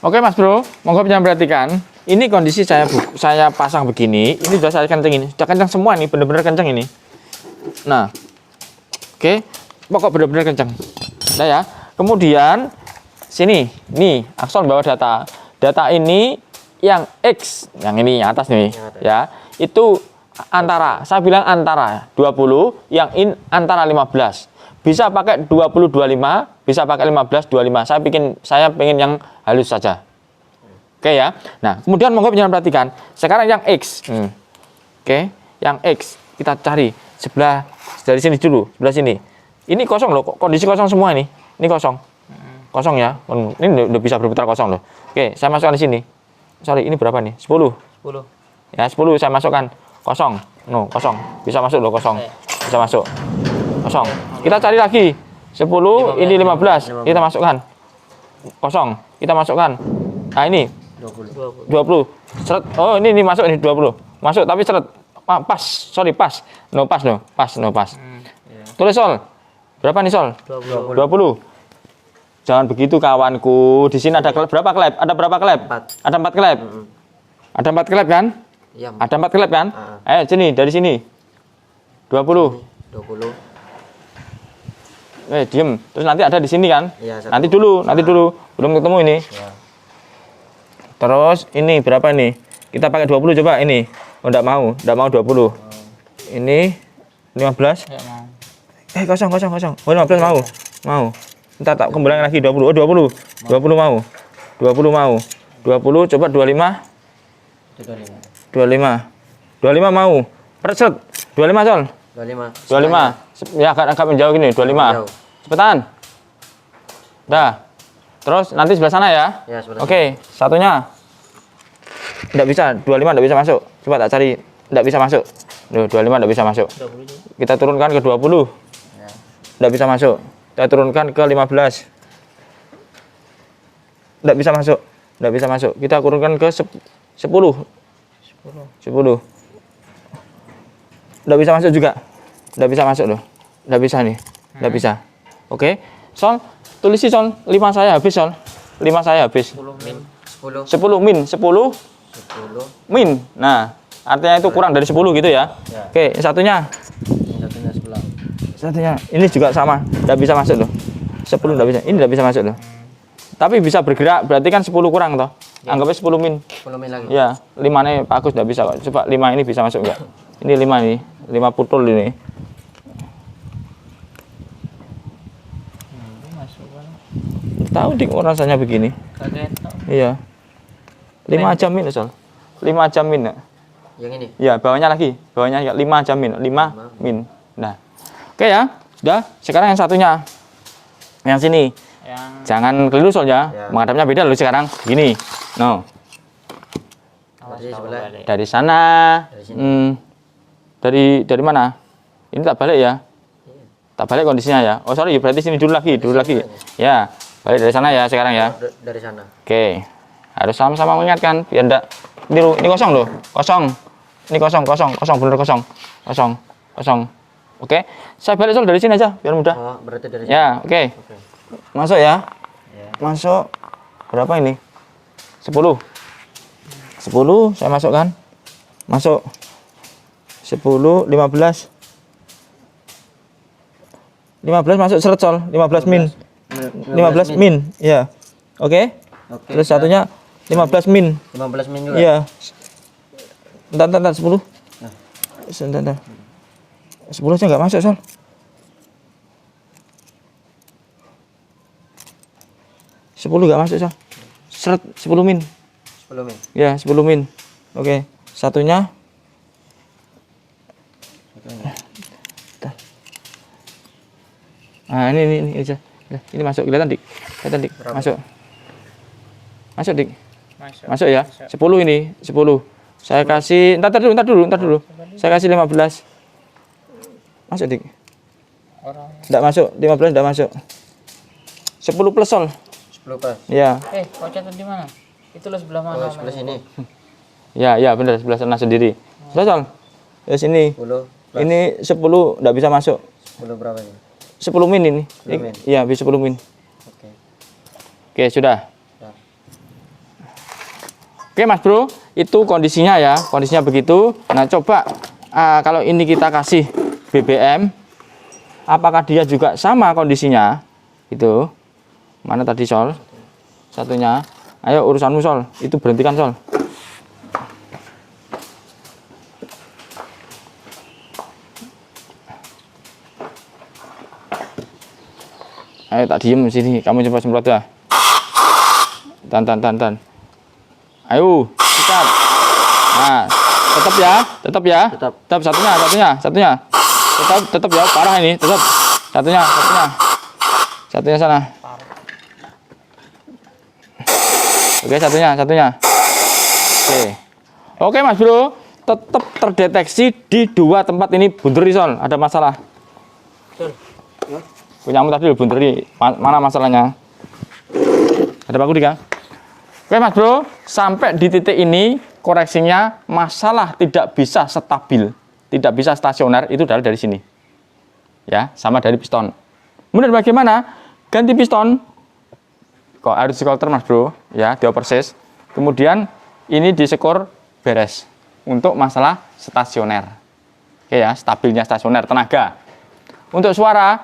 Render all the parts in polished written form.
Oke Mas Bro, monggo jangan perhatikan. Ini kondisi saya pasang begini. Ini sudah saya kencengin. Sudah kencang semua nih, bener-bener kencang ini. Nah, oke, pokok bener-bener kencang. Nah ya. Kemudian sini, nih Axon bawa data. Data ini yang X, yang ini yang atas nih, ya. Itu antara, saya bilang antara 20, yang in antara 15. Bisa pakai 20 25, bisa pakai 15 25. Saya pengen yang halus saja. Oke ya. Nah, kemudian monggo jangan perhatikan. Sekarang yang X. Oke, yang X kita cari sebelah dari sini dulu, sebelah sini. Ini kosong loh, kondisi kosong semua ini. Ini kosong. Kosong ya. Ini udah bisa berputar kosong loh. Oke, saya masukkan di sini. Sorry, ini berapa nih? 10. 10. Ya, 10 saya masukkan. Kosong. No, kosong. Bisa masuk loh, kosong. Bisa masuk. Kosong. Kita cari lagi. 10, ini 15. Kita masukkan. Kosong. Kita masukkan. Nah, ini 20. Seret. Oh, ini masuk ini 20. Masuk tapi seret. Pas. Sorry, pas. No, pas no. Pas no, pas. Tulis Sol. Berapa nih Sol? 20. Jangan begitu kawanku. Di sini ada klep. Berapa klep? Ada berapa klep? 4. Ada 4 klep. Ada 4 klep kan? Iya. Ada 4 klep kan? Ayo sini, dari sini. 20. 20. Diem. Terus nanti ada di sini kan? Iya, nanti dulu. Belum ketemu ini. Ya. Terus ini berapa nih? Kita pakai 20 coba ini. Oh, enggak mau 20. Ini 15. Enggak mau. Kosong. Oh, 15 mau. Mau. Entar tak kembali lagi 20. Oh, 20. 20 mau. 20 mau. 20 coba 25. 25 mau. Perset. 25 Sol. 25. Ya agak menjauh gini, 25. Cepetan. Dah. Terus nanti sebelah sana ya. Ya, sebelah Oke, satunya. Enggak bisa, 25 enggak bisa masuk. Coba tak cari. Enggak bisa masuk. Loh, 25 enggak bisa masuk. 20. Kita turunkan ke 20. Ya. Enggak bisa masuk. Kita turunkan ke 15. Enggak bisa masuk. Enggak bisa masuk. Kita turunkan ke 10. 10. Enggak bisa masuk juga. Enggak bisa masuk loh. Enggak bisa nih. Enggak bisa. Oke. Sol, tulis sih Sol. 5 saya habis Sol. 5 saya habis. 10 min. 10. 10 min. 10 min. Nah, artinya itu kurang dari 10 gitu ya. Ya. Oke, yang satunya. Yang satunya sebelah. Satunya. Ini juga sama. Enggak bisa masuk loh. 10 enggak bisa. Ini enggak bisa masuk loh. Tapi bisa bergerak, berarti kan 10 kurang toh. Ya. Anggapnya 10 min. 10 min lagi. Ya, 5-nya bagus enggak bisa kok. Coba 5 ini bisa masuk enggak? Ini 5 nih. 5 putul ini. Tahu dik rasanya begini. Kaget. Iya. 5 aja min Sol. 5 aja min. Yang ini. Ya, bawahnya lagi. Bawahnya 5 aja min. 5 min. Nah. Oke ya. Sudah. Sekarang yang satunya. Yang sini. Jangan keliru Sol ya. Menghadapnya beda loh sekarang. Gini. No. Dari sana. Dari mana? Ini tak balik ya. Tak balik kondisinya ya. Oh sorry, berarti sini dulu lagi. Ya. Balik dari sana ya sekarang ya. Dari sana. Oke. Harus sama-sama mengingatkan biar enggak biru. Ini kosong loh. Kosong. Ini kosong, bener kosong. Kosong. Oke. Saya balik Sol dari sini aja biar mudah. Oh, berarti dari sini. Ya, oke. Masuk ya. Masuk. Berapa ini? 10. 10 saya masukkan. Masuk. 10, 15. 15 masuk seret Sol. 15 min. 15 min. Ya. Oke. Terus satunya 15 min. 15 min juga. Iya. Entar 10. Sebentar. 10 aja enggak masuk, Sol. 10 enggak masuk, Sol. Seret 10 min. 10 min. Ya, 10 min. Oke. Satunya. Nah, ini aja. Ini masuk, kelihatan, Dik. Masuk. Masuk, Dik. Masuk ya. 10 ini, 10. Saya kasih, entar dulu. Saya kasih 15. Masuk, Dik. Enggak masuk, 15 enggak masuk. 10 plus Sol. 10 plus. Ya. Kau catat di mana? Itu lo sebelah mana? Oh, sebelah sini. Ya, benar, sebelah sana sendiri. Sudah, Sol. Ya sini. 10 plus. Ini 10 enggak bisa masuk. 10 berapa ini? 10 min ini. 10 min. Iya, bisa 10 min. Oke. Oke, sudah. Ya. Oke Mas Bro, itu kondisinya ya, kondisinya begitu. Nah coba kalau ini kita kasih BBM, apakah dia juga sama kondisinya? Itu mana tadi Sol? Satunya, ayo urusanmu Sol, itu berhentikan Sol. Ayo tak diem sini, kamu coba semprot ya. Tan. Ayo, sikat. Nah, tetap ya. Tetap satunya. Tetap ya, parah ini, tetap. Satunya sana. Oke, satunya. Oke Mas Bro, tetap terdeteksi di dua tempat ini bunteri Sol, ada masalah. Betul. Ya. Punyamu tadi bunteri, mana masalahnya? Ada Pak Kudi kan? Oke Mas Bro, sampai di titik ini koreksinya masalah tidak bisa stabil, tidak bisa stasioner, itu dari sini. Ya, sama dari piston. Kemudian bagaimana? Ganti piston. Kok harus dikolter Mas Bro, ya, diopersis. Kemudian ini disekor beres untuk masalah stasioner. Oke ya, stabilnya stasioner, tenaga. Untuk suara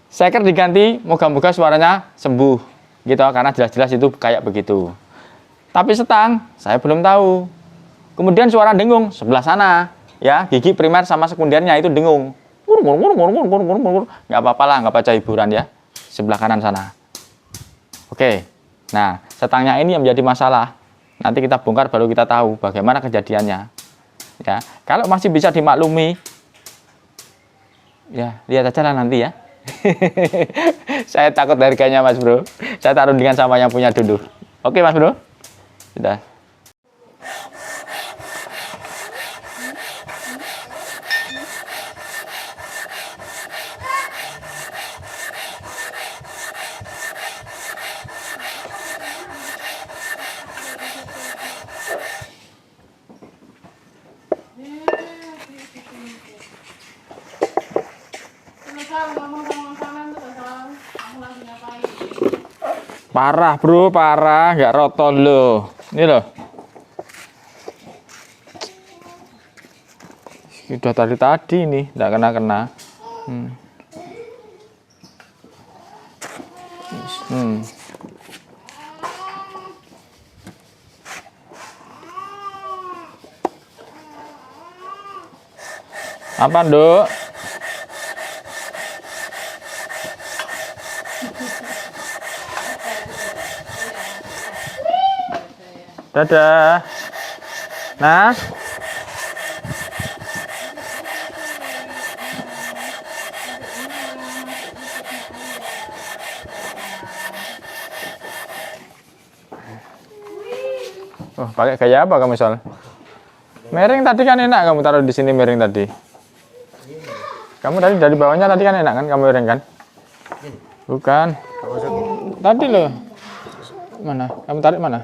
seker diganti, moga-moga suaranya sembuh gitu, karena jelas-jelas itu kayak begitu. Tapi setang saya belum tahu. Kemudian suara dengung sebelah sana ya, gigi primer sama sekundernya itu dengung. Nggak apa-apa lah, nggak baca hiburan ya, sebelah kanan sana. Oke, nah setangnya ini yang menjadi masalah. Nanti kita bongkar baru kita tahu bagaimana kejadiannya ya. Kalau masih bisa dimaklumi ya, lihat aja lah nanti ya. Saya takut harganya Mas Bro, saya taruh dengan sama yang punya dulu. Oke Mas Bro, sudah. Parah Bro, parah, nggak rotol loh. Ini loh. Sudah tadi ini, nggak kena. Apa Dok? Dadah. Nah. Oh, pakai gaya apa kamu Sol? Miring tadi kan enak kamu taruh di sini miring tadi. Kamu tadi dari bawahnya tadi kan enak kan kamu miring kan? Bukan. Tadi loh. Mana? Kamu tarik mana?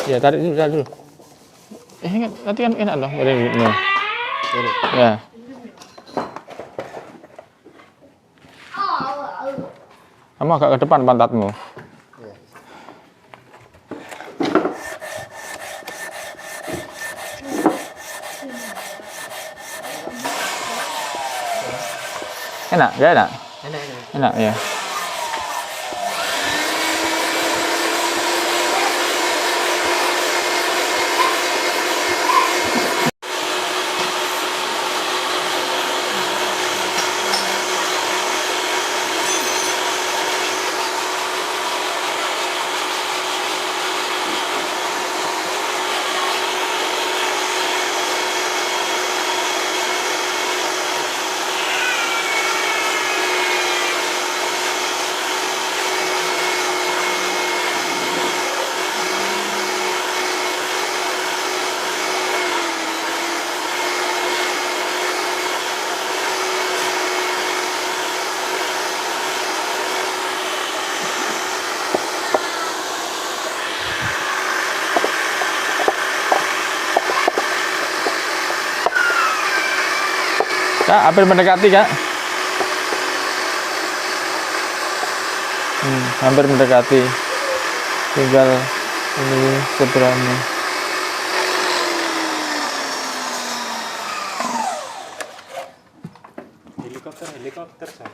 Ya tarik dulu. Tadi kan enak loh miring ini. Ya. Kamu agak ke depan pantatmu. Enak, gak enak? Enak ya. Kak, hampir mendekati Kak. Hampir mendekati. Tinggal ini seberangnya. Helikopter saya.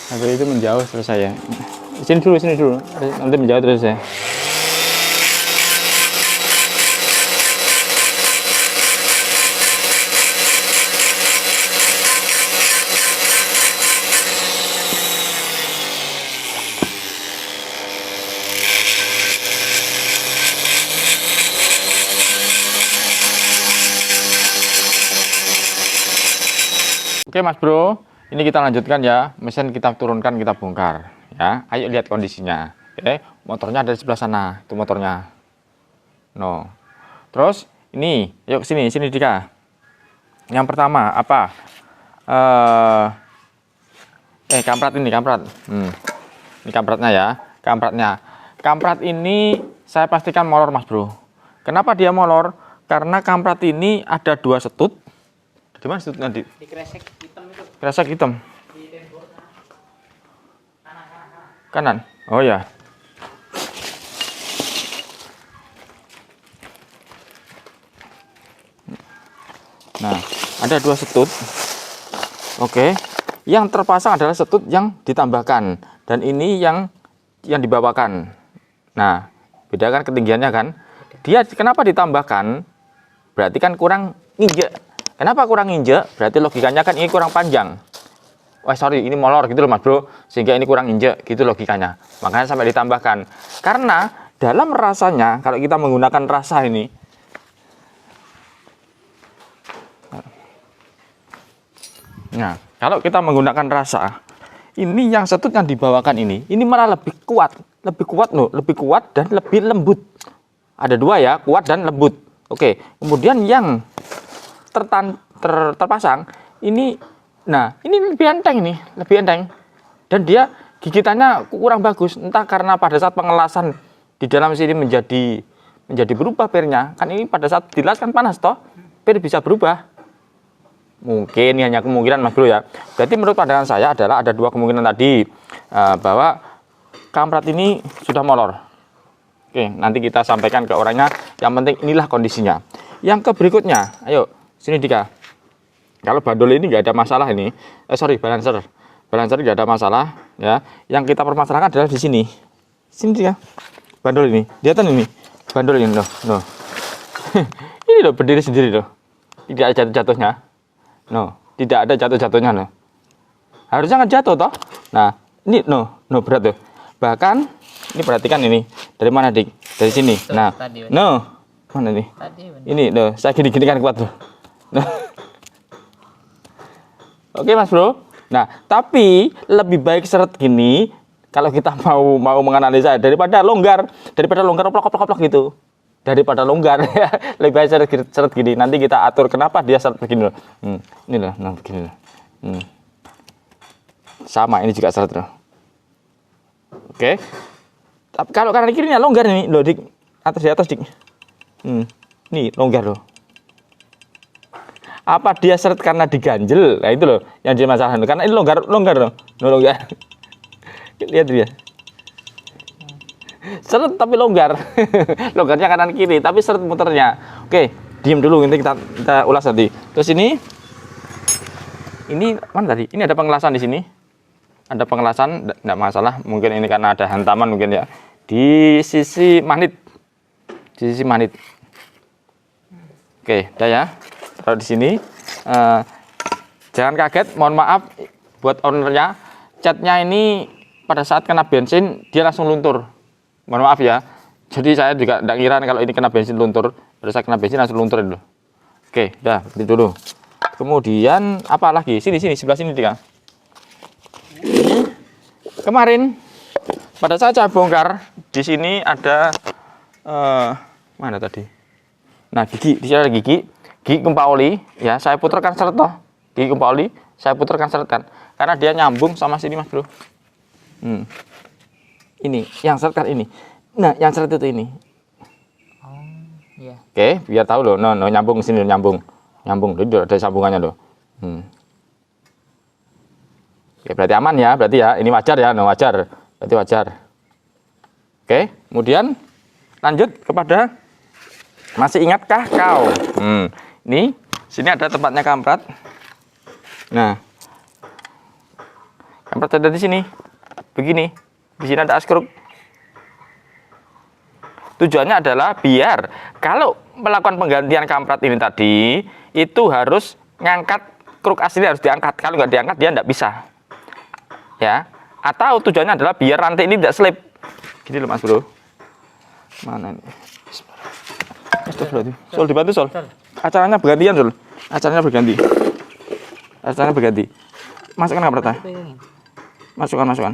Habis itu menjauh selesai ya. Sini dulu. Nanti menjauh terus ya. Oke Mas Bro, ini kita lanjutkan ya. Mesin kita turunkan, kita bongkar ya. Ayo lihat kondisinya. Oke, motornya ada di sebelah sana. Itu motornya. No. Terus ini, yuk sini Dika. Yang pertama apa? Kamprat ini. Ini kampratnya ya. Kamprat ini saya pastikan molor Mas Bro. Kenapa dia molor? Karena kamprat ini ada 2 setut. Di mana setut nanti? Di kresek hitam itu. Kresek hitam. Di tembok Kanan. Oh ya. Nah, ada 2 setut. Oke. Yang terpasang adalah setut yang ditambahkan dan ini yang dibawakan. Nah, bedakan ketinggiannya kan? Dia kenapa ditambahkan? Berarti kan kurang injek. Kenapa kurang injek? Berarti logikanya kan ini kurang panjang. Ini molor gitu loh Mas Bro. Sehingga ini kurang injek gitu logikanya. Makanya sampai ditambahkan. Karena dalam rasanya, kalau kita menggunakan rasa ini. Nah, kalau kita menggunakan rasa, ini yang setut yang dibawakan ini malah lebih kuat. Lebih kuat dan lebih lembut. Ada 2 ya, kuat dan lembut. Oke, kemudian yang terpasang ini, nah ini lebih enteng dan dia gigitannya kurang bagus, entah karena pada saat pengelasan di dalam sini menjadi berubah pernya, kan ini pada saat dilas kan panas toh, per bisa berubah. Mungkin hanya kemungkinan Mas Bro ya. Berarti menurut pandangan saya adalah ada 2 kemungkinan tadi, bahwa kamprat ini sudah molor. Oke, nanti kita sampaikan ke orangnya. Yang penting inilah kondisinya. Yang berikutnya, ayo sini Dika. Kalau bandol ini nggak ada masalah ini. Balancer nggak ada masalah ya. Yang kita permasalahkan adalah di sini. Sini Dika. Bandol ini. Lihat ini. Bandol ini loh. Ini loh berdiri sendiri loh. Tidak ada jatuh-jatuhnya. Tidak ada jatuh-jatuhnya loh. Harusnya nggak jatuh toh. Nah, ini berat tuh. Bahkan ini perhatikan ini. Dari mana Dik? Dari sini. Nah, mana nih? Ini loh, saya gini-gini kan kuat loh. Oke Mas Bro. Nah, tapi lebih baik seret gini kalau kita mau menganalisa daripada longgar oplok gitu. Daripada longgar ya, lebih baik seret gini. Nanti kita atur kenapa dia seret begini loh. Ini loh, begini loh. Sama ini juga seret loh. Oke. Tapi kalau kanan kirinya longgar nih loh Dik. Di atas Dik. Nih longgar loh. Apa dia seret karena diganjel? Nah itu loh yang jadi masalah. Karena ini longgar loh. Longgar. Lihat dia. Seret tapi longgar. Longgarnya kanan kiri, tapi seret muternya. Oke, diem dulu, nanti kita ulas nanti. Terus ini mana tadi? Ini ada pengelasan di sini. Ada pengelasan, enggak masalah. Mungkin ini karena ada hantaman mungkin ya. Di sisi magnet. Di sisi magnet. Oke, udah ya. Taruh di sini. Jangan kaget, mohon maaf buat ownernya. Catnya ini pada saat kena bensin dia langsung luntur. Mohon maaf ya. Jadi saya juga tidak kira kalau ini kena bensin luntur. Pada saat kena bensin langsung luntur dulu. Oke, udah berhenti dulu. Kemudian apa lagi? Sini sebelah sini Dika. Kemarin pada saat saya bongkar di sini ada mana tadi? Nah, gigi, di sini ada gigi gempa oli ya, saya putarkan seret toh. Gigi gempa oli, saya putarkan seret kan. Karena dia nyambung sama sini Mas Bro. Ini yang seret kan ini. Nah, yang seret itu ini. Oh, iya. Oke, biar tahu loh. No, nyambung sini nyambung. Jadi ada sambungannya loh. Oke, berarti aman ya, berarti ya. Ini wajar ya, no wajar. Berarti wajar. Oke, kemudian lanjut kepada masih ingatkah kau? Ini sini ada tempatnya kampret. Nah, kampret ada di sini. Begini. Di sini ada askruk. Tujuannya adalah biar kalau melakukan penggantian kampret ini tadi itu harus ngangkat kruk asli, harus diangkat. Kalau nggak diangkat dia nggak bisa. Ya. Atau tujuannya adalah biar rantai ini tidak slip. Gini loh Mas Bro. Mana ini? Sol dibantu Sol. Acaranya bergantian Sol. Acaranya berganti. Masukkan kampretnya. Masukkan.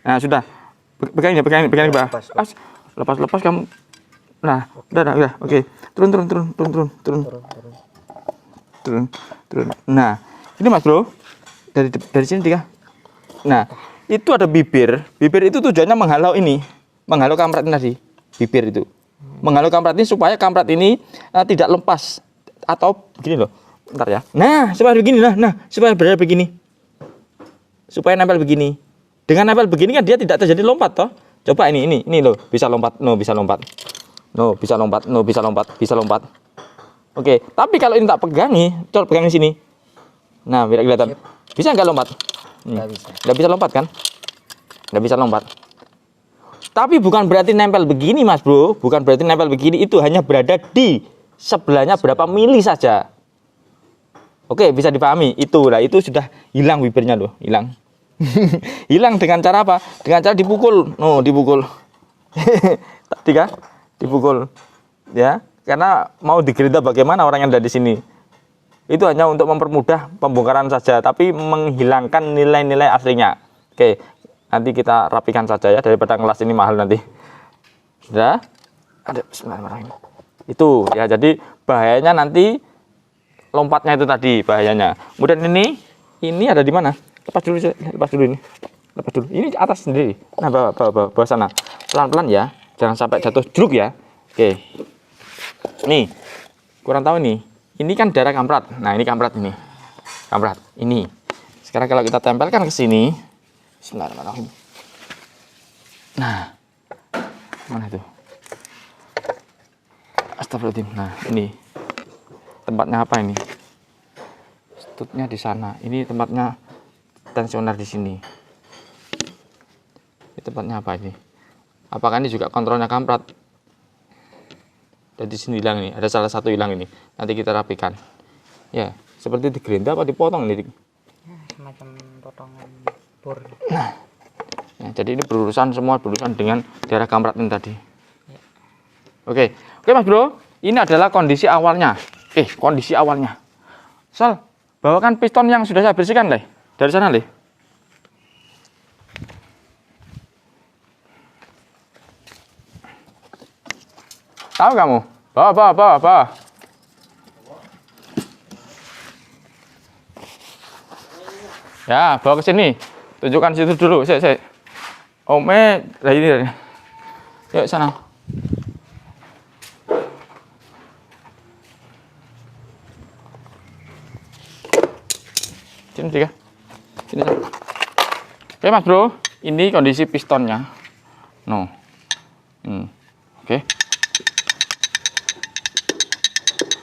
Nah, sudah. Pegang Mbak. Lepas kamu. Nah, udah. Oke. Turun. Nah, ini Mas Bro. Dari sini Dika. Nah, itu ada bibir. Bibir itu tujuannya menghalau kampret ini tadi. Bibir itu. Menghalau kampret ini supaya kampret ini tidak lepas atau begini loh. Bentar ya. Nah, supaya begini supaya berada begini. Supaya nempel begini. Dengan nempel begini kan dia tidak terjadi lompat toh. Coba ini loh, bisa lompat. Bisa lompat. Oke, tapi kalau ini tak pegangi, coba pegang di sini. Nah, biar kelihatan. Bisa nggak lompat? Nggak bisa lompat kan? Nggak bisa lompat. Tapi bukan berarti nempel begini Mas Bro. Bukan berarti nempel begini, itu hanya berada di sebelahnya berapa mili saja. Oke, bisa dipahami. Itu sudah hilang bibirnya loh, hilang. Hilang dengan cara apa? Dengan cara dipukul. Dipukul. Tadi kan? Dipukul. Ya, karena mau digerinda bagaimana orang yang ada di sini. Itu hanya untuk mempermudah pembongkaran saja, tapi menghilangkan nilai-nilai aslinya. Oke, nanti kita rapikan saja ya, daripada ngelas ini mahal nanti. Sudah? Ada bismillahirrahmanirrahim. Itu ya, jadi bahayanya nanti lompatnya itu tadi bahayanya. Kemudian ini ada di mana? Lepas dulu ini. Lepas dulu. Ini atas sendiri. Nah, bawa sana. Pelan-pelan ya. Jangan sampai jatuh jeruk ya. Oke. Nih. Kurang tahu nih. Ini kan darah kampret. Nah, ini kampret ini. Kampret. Ini. Sekarang kalau kita tempelkan ke sini. Bismillahirrahmanirrahim. Nah. Mana itu? Astagfirullahaladzim. Nah, ini. Tempatnya apa ini? Stutnya di sana. Ini tempatnya tensioner di sini. Ini tempatnya apa ini? Apakah ini juga kontrolnya kampret? Jadi sini hilang ini. Ada salah satu hilang ini. Nanti kita rapikan. Ya, seperti digerinda apa dipotong ini? Semacam potongan bor. Nah, ya, jadi ini semua berurusan dengan daerah kampret ini tadi. Ya. Oke Mas Bro. Ini adalah kondisi awalnya. Kondisi awalnya. Sol, bawakan piston yang sudah saya bersihkan, Le. Dari sana, Le. Tahu kamu? Bawa. Ya, bawa ke sini. Tunjukkan situ dulu. Saya. Ome, lah ini. Yuk sana. Sini tiga. Sini. Oke Mas Bro, ini kondisi pistonnya. Oke.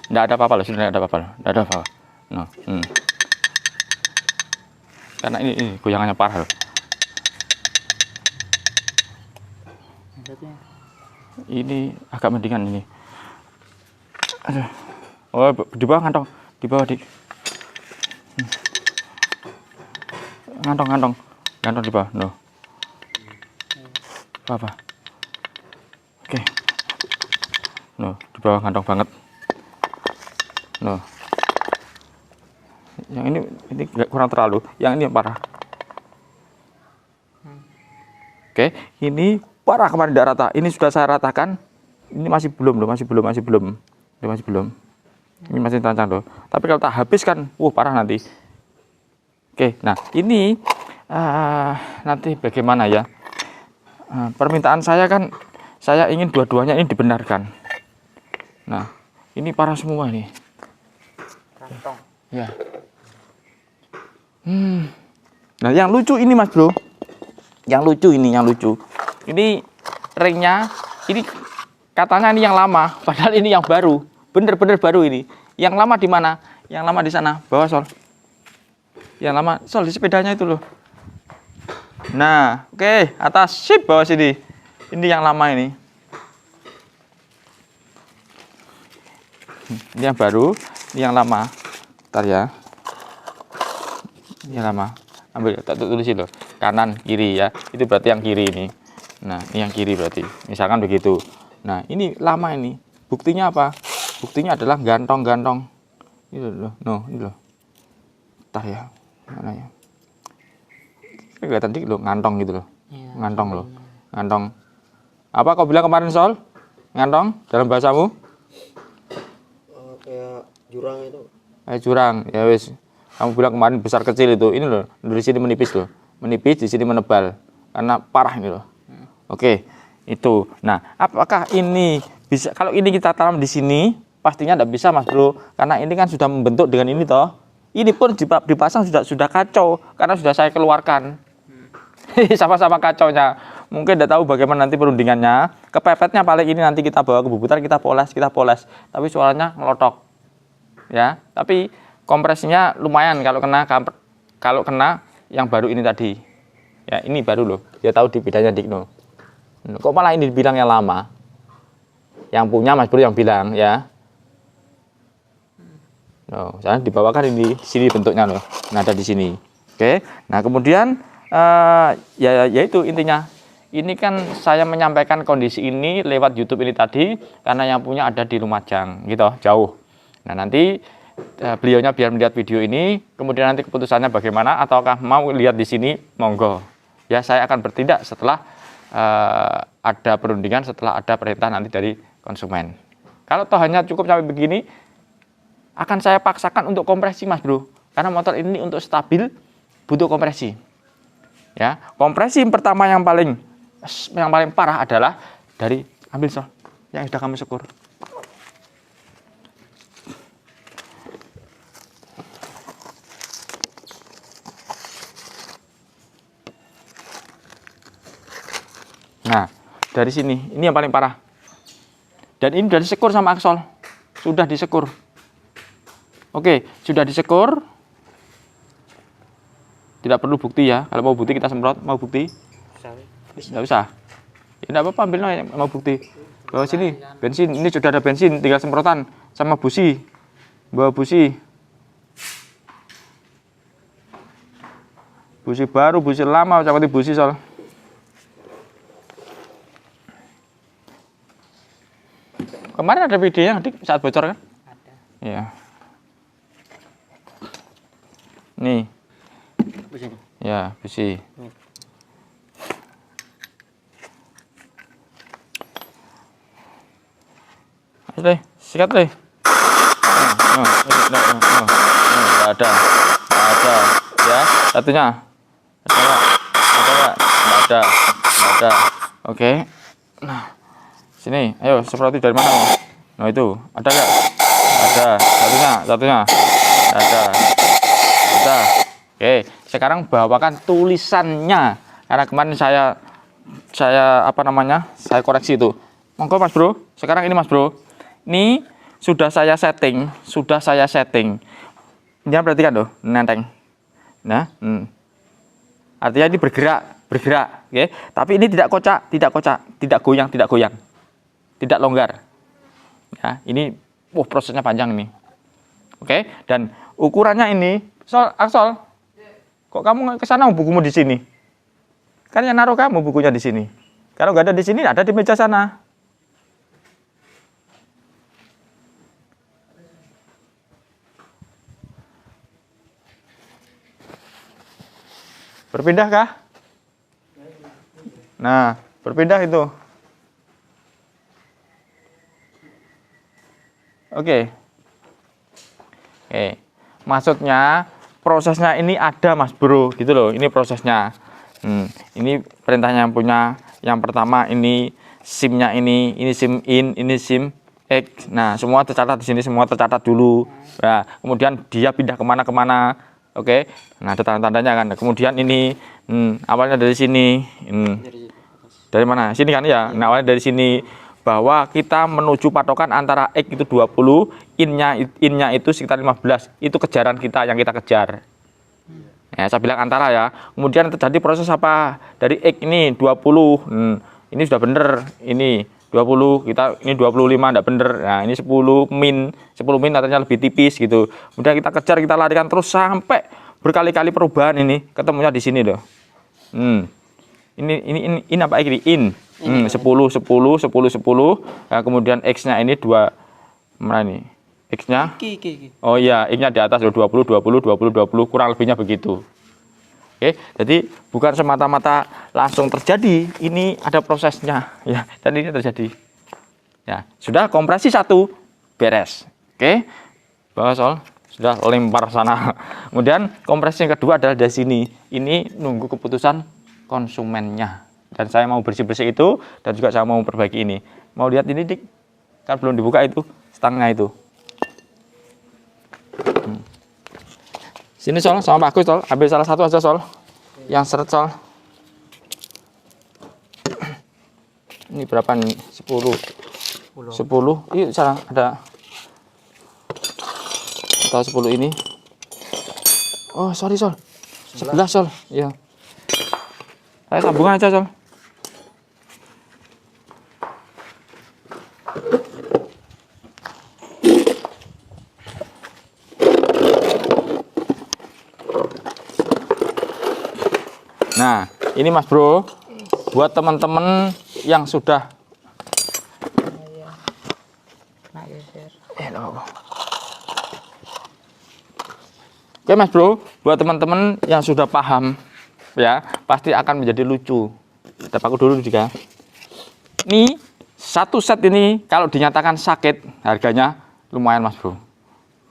Nggak ada apa-apa loh, sudah nggak ada apa-apa loh. Nggak ada apa-apa. No. Karena ini goyangannya parah loh. Satunya. Ini agak mendingan ini. Aduh. Oh, di bawah ngantong, di bawah dik. Ngantong di bawah. No. Apa? Oke. No, di bawah ngantong banget. No. Yang ini kurang terlalu. Yang ini yang parah. Oke, ini parah kemarin tidak rata. Ini sudah saya ratakan. Ini masih belum loh, masih belum. Ini masih belum. Ini masih terancang loh. Tapi kalau tak habiskan, parah nanti. Oke, nah ini nanti bagaimana ya? Permintaan saya kan, saya ingin dua-duanya ini dibenarkan. Nah, ini parah semua nih. Kantong. Ya. Nah, yang lucu ini Mas Bro. Yang lucu. Ini ringnya, ini katanya ini yang lama, padahal ini yang baru. Bener-bener baru ini. Yang lama di mana? Yang lama di sana, bawah Sol. Yang lama Sol di sepedanya itu loh. Nah, oke, atas sip bawah sini. Ini yang lama ini. Ini yang baru, ini yang lama. Bentar ya. Ini yang lama. Ambil, tak tulisin loh. Kanan, kiri ya. Itu berarti yang kiri ini. Nah, ini yang kiri berarti. Misalkan begitu. Nah, ini lama ini. Buktinya apa? Buktinya adalah gantong-gantong. Ini loh, ini loh. Bentar ya. Mana ya? Kelihatan dikit loh, ngantong gitu loh. Ya, Ngantong loh. Ngantong. Apa kau bilang kemarin Sol? Ngantong dalam bahasamu? Kayak jurang itu. Kayak jurang. Ya wis. Kamu bilang kemarin besar kecil itu. Ini loh, dari sini menipis loh. Menipis, di sini menebal. Karena parah ini loh. Oke, itu. Nah, apakah ini bisa, kalau ini kita tanam di sini, pastinya tidak bisa Mas Bro. Karena ini kan sudah membentuk dengan ini toh. Ini pun dipasang sudah kacau karena sudah saya keluarkan. Sama-sama kacaunya. Mungkin tidak tahu bagaimana nanti perundingannya. Kepepetnya paling ini nanti kita bawa ke bubutan, kita poles. Tapi suaranya ngelotok. Ya, tapi kompresinya lumayan kalau kena yang baru ini tadi. Ya, ini baru loh. Dia tahu di bedanya Dikno. Kok malah ini dibilangnya lama? Yang punya Mas Bro yang bilang ya. No, saya dibawakan ini di sini bentuknya loh. Nah, ada di sini. Oke. Nah, kemudian ya itu intinya. Ini kan saya menyampaikan kondisi ini lewat YouTube ini tadi karena yang punya ada di Lumajang gitu, jauh. Nah, nanti beliaunya biar melihat video ini, kemudian nanti keputusannya bagaimana ataukah mau lihat di sini, monggo. Ya, saya akan bertindak setelah ada perundingan, setelah ada perintah nanti dari konsumen. Kalau toh hanya cukup sampai begini, akan saya paksakan untuk kompresi Mas Bro. Karena motor ini untuk stabil butuh kompresi. Ya, kompresi pertama yang paling parah adalah dari ambil Sol yang sudah kami syukur. Nah, dari sini, ini yang paling parah. Dan ini sudah disekur sama aksol. Sudah disekur. Oke, sudah disekur. Tidak perlu bukti ya. Kalau mau bukti kita semprot. Mau bukti? Tidak usah. Ya, tidak apa-apa, ambil aja mau bukti. Bawa sini, bensin. Ini sudah ada bensin, tinggal semprotan. Sama busi. Bawa busi. Busi baru, busi lama. Seperti busi Sol. Kemarin ada videonya saat bocor kan? Ada. Iya. Nih. Busi. Ya, busi. Ayo deh, sikat deh. Nggak ada. Ya, satunya. Ada nggak? Nggak ada. Oke. Nah. Sini, ayo semproti dari mana? Nah itu, ada nggak? Ada. Satunya. Ada. Oke, sekarang bawakan tulisannya. Karena kemarin saya saya apa namanya? Saya koreksi itu. Monggo Mas Bro. Sekarang ini Mas Bro. Ini sudah saya setting, Jangan perhatikan loh, nenteng. Nah, artinya ini bergerak, oke. Tapi ini tidak kocak, tidak goyang, tidak longgar. Ya, ini prosesnya panjang ini. Oke, dan ukurannya ini, Sol, kok kamu ke sana bukumu di sini? Kan yang naruh kamu bukunya di sini. Kalau nggak ada di sini, ada di meja sana. Berpindah kah? Nah, berpindah itu. Oke. Maksudnya prosesnya ini ada Mas Bro, gitu loh. Ini prosesnya. Ini perintahnya yang punya. Yang pertama ini SIM-nya ini SIM in, ini SIM X. Nah, semua tercatat di sini, semua tercatat dulu. Nah, kemudian dia pindah kemana. Oke, nah ada tanda-tandanya kan. Kemudian ini awalnya dari sini, dari mana? Sini kan ya. Nah, awalnya dari sini bahwa kita menuju patokan antara X itu 20, innya itu sekitar 15. Itu kejaran kita yang kita kejar. Ya, saya bilang antara ya. Kemudian terjadi proses apa? Dari X ini 20. Ini sudah bener. Ini 20, ini 25 enggak bener. Nah, ini 10 min artinya lebih tipis gitu. Kemudian kita kejar, kita larikan terus sampai berkali-kali perubahan ini ketemunya di sini loh. Ini apa ini? In. 10. Nah, kemudian X-nya ini 2 mana ini? X-nya? Oh iya, X-nya di atas loh 20 kurang lebihnya begitu. Oke, jadi bukan semata-mata langsung terjadi, ini ada prosesnya ya, dan ini terjadi. Ya, sudah kompresi 1 beres. Oke. Bawa Sol, sudah lempar sana. Kemudian kompresi yang kedua adalah dari sini. Ini nunggu keputusan konsumennya. Dan saya mau bersih-bersih itu dan juga saya mau memperbaiki ini. Mau lihat ini Dik? Kan belum dibuka itu, stangnya itu. Sini Sol, sama Pak Agus Sol, ambil salah satu aja Sol. Yang seret Sol. Ini berapa nih? 10. 10. Iya salah, ada. Atau 10 ini. Oh, sorry Sol. 11 Sol. Iya. Saya sambungan aja Sol. Nah, ini Mas Bro, buat teman-teman yang sudah Oke Mas Bro, buat teman-teman yang sudah paham ya, pasti akan menjadi lucu. Kita pakai dulu juga. Ini satu set ini kalau dinyatakan sakit, harganya lumayan Mas Bro.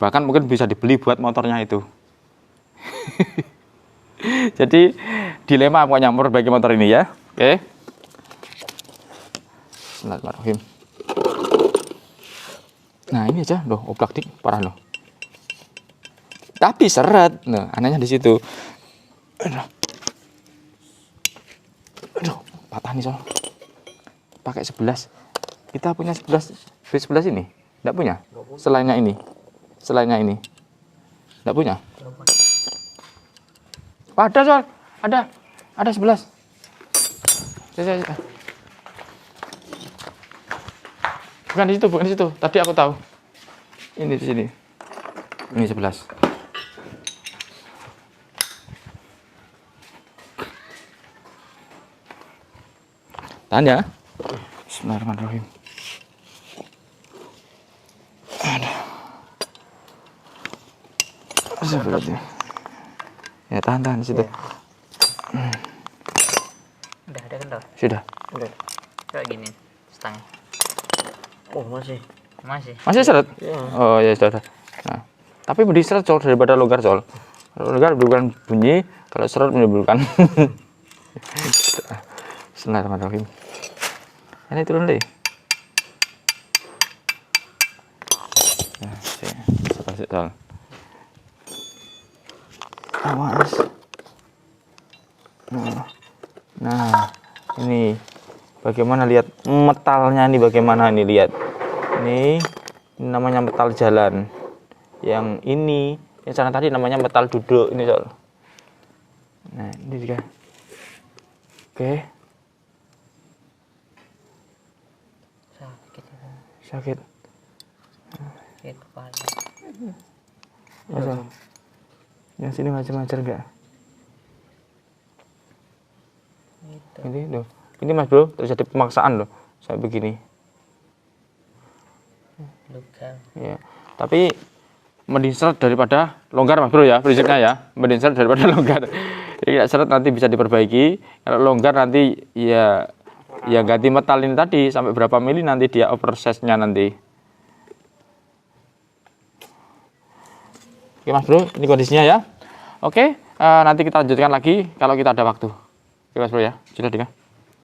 Bahkan mungkin bisa dibeli buat motornya itu. Jadi dilema pokoknya memperbaiki motor ini ya. Oke. Bismillahirrahmanirrahim. Nah, ini aja loh, oblak dik, parah loh. Tapi seret. Nah, anehnya di situ. Aduh, patah nih Sol. Pakai 11. Kita punya 11 B11 ini? Enggak punya. Selainnya ini. Enggak punya. Ada Sol, ada 11. Bukan di situ. Tadi aku tahu. Ini di sini. Ini 11. Tahan ya. Bismillahirrahmanirrahim. Sebenarnya. Ya tahan di situ. Udah ada kendor. Sudah. Udah. Kayak gini stang. Oh masih. Masih seret? Ya. Oh ya sudah. Nah, tapi mending seret Sol daripada longgar Sol. Kalau longgar menimbulkan bunyi, kalau seret menimbulkan. Bismillahirrahmanirrahim. Ini turun deh. Nah, seperti Sol. Awas. Nah, ini bagaimana lihat metalnya ini, bagaimana ini lihat. Ini namanya metal jalan. Yang ini, yang sana tadi namanya metal duduk ini soal. Nah, ini juga. Oke. Sakit itu. Sakit. Sakit kepala. Masa? Yang sini ngajar-ngajar enggak? Itu. Ini loh. Ini Mas Bro, terjadi pemaksaan loh. Saya begini. Luka. Ya. Tapi mending seret daripada longgar Mas Bro ya, prinsipnya ya. Mending seret daripada longgar. Jadi tidak seret nanti bisa diperbaiki. Kalau longgar nanti ya ganti metal ini tadi sampai berapa mili nanti dia oversize-nya nanti. Oke Mas Bro, ini kondisinya ya. Oke, nanti kita lanjutkan lagi kalau kita ada waktu. Oke Mas Bro ya, sudah Dika.